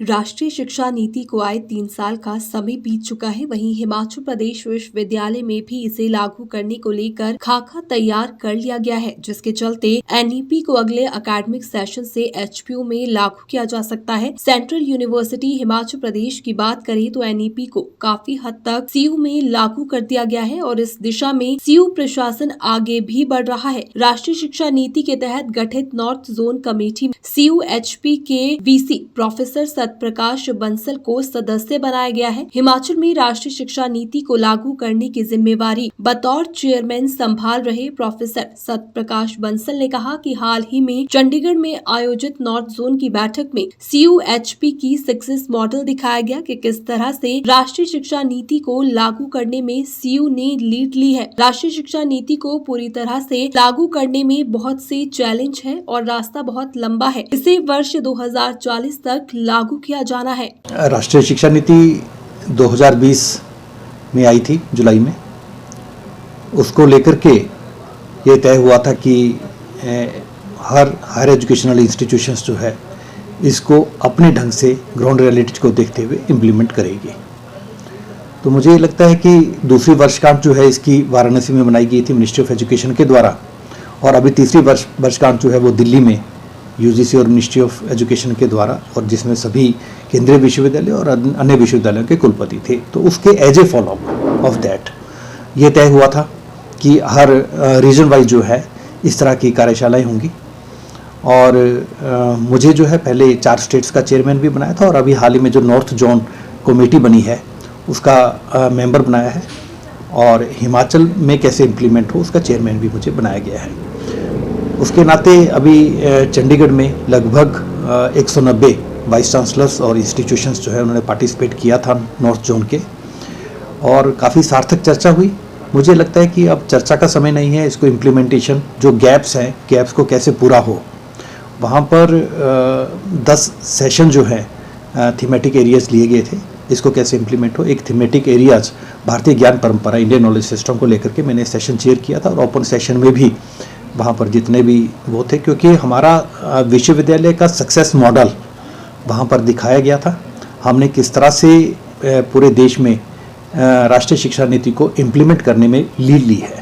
राष्ट्रीय शिक्षा नीति को आए 3 साल का समय बीत चुका है। वहीं हिमाचल प्रदेश विश्वविद्यालय में भी इसे लागू करने को लेकर खाका तैयार कर लिया गया है, जिसके चलते एनईपी को अगले एकेडमिक सेशन से एचपीयू में लागू किया जा सकता है। सेंट्रल यूनिवर्सिटी हिमाचल प्रदेश की बात करें तो एनईपी को काफी हद तक सीयू में लागू कर दिया गया है और इस दिशा में सीयू प्रशासन आगे भी बढ़ रहा है। राष्ट्रीय शिक्षा नीति के तहत गठित नॉर्थ जोन कमेटी में सीयू एचपी के वीसी प्रोफेसर सतप्रकाश बंसल को सदस्य बनाया गया है। हिमाचल में राष्ट्रीय शिक्षा नीति को लागू करने की जिम्मेवारी बतौर चेयरमैन संभाल रहे प्रोफेसर सतप्रकाश बंसल ने कहा कि हाल ही में चंडीगढ़ में आयोजित नॉर्थ जोन की बैठक में CUHP की सक्सेस मॉडल दिखाया गया कि किस तरह से राष्ट्रीय शिक्षा नीति को लागू करने में CU ने लीड ली है। राष्ट्रीय शिक्षा नीति को पूरी तरह से लागू करने में बहुत से चैलेंज है और रास्ता बहुत लंबा है। इसे वर्ष 2040 तक लागू किया जाना है। राष्ट्रीय शिक्षा नीति 2020 में आई थी जुलाई में। उसको लेकर के ये तय हुआ था कि हर हायर एजुकेशनल इंस्टीट्यूशंस जो है इसको अपने ढंग से ग्राउंड रियलिटी को देखते हुए इम्प्लीमेंट करेगी। तो मुझे लगता है कि दूसरी वर्षगांठ जो है इसकी वाराणसी में मनाई गई थी मिनिस्ट्री ऑफ एजुकेशन के द्वारा, और अभी तीसरी वर्षगांठ जो है वो दिल्ली में यूजीसी और मिनिस्ट्री ऑफ एजुकेशन के द्वारा, और जिसमें सभी केंद्रीय विश्वविद्यालय और अन्य विश्वविद्यालयों के कुलपति थे। तो उसके as a follow up of that ये तय हुआ था कि हर रीजन वाइज जो है इस तरह की कार्यशालाएं होंगी। और मुझे जो है पहले 4 स्टेट्स का चेयरमैन भी बनाया था, और अभी हाल ही में जो नॉर्थ जोन कमेटी बनी है उसका मेंबर बनाया है, और हिमाचल में कैसे इम्प्लीमेंट हो उसका चेयरमैन भी मुझे बनाया गया है। उसके नाते अभी चंडीगढ़ में लगभग 190 वाइस चांसलर्स और इंस्टीट्यूशंस जो है उन्होंने पार्टिसिपेट किया था नॉर्थ जोन के, और काफ़ी सार्थक चर्चा हुई। मुझे लगता है कि अब चर्चा का समय नहीं है, इसको इम्प्लीमेंटेशन जो गैप्स हैं, गैप्स को कैसे पूरा हो, वहाँ पर 10 सेशन जो है थीमेटिक एरियाज लिए गए थे, इसको कैसे इम्प्लीमेंट हो। एक थीमेटिक एरियाज भारतीय ज्ञान परंपरा इंडियन नॉलेज सिस्टम को लेकर के मैंने सेशन चेयर किया था, और ओपन सेशन में भी वहाँ पर जितने भी वो थे, क्योंकि हमारा विश्वविद्यालय का सक्सेस मॉडल वहाँ पर दिखाया गया था। हमने किस तरह से पूरे देश में राष्ट्रीय शिक्षा नीति को इम्प्लीमेंट करने में लीड ली है।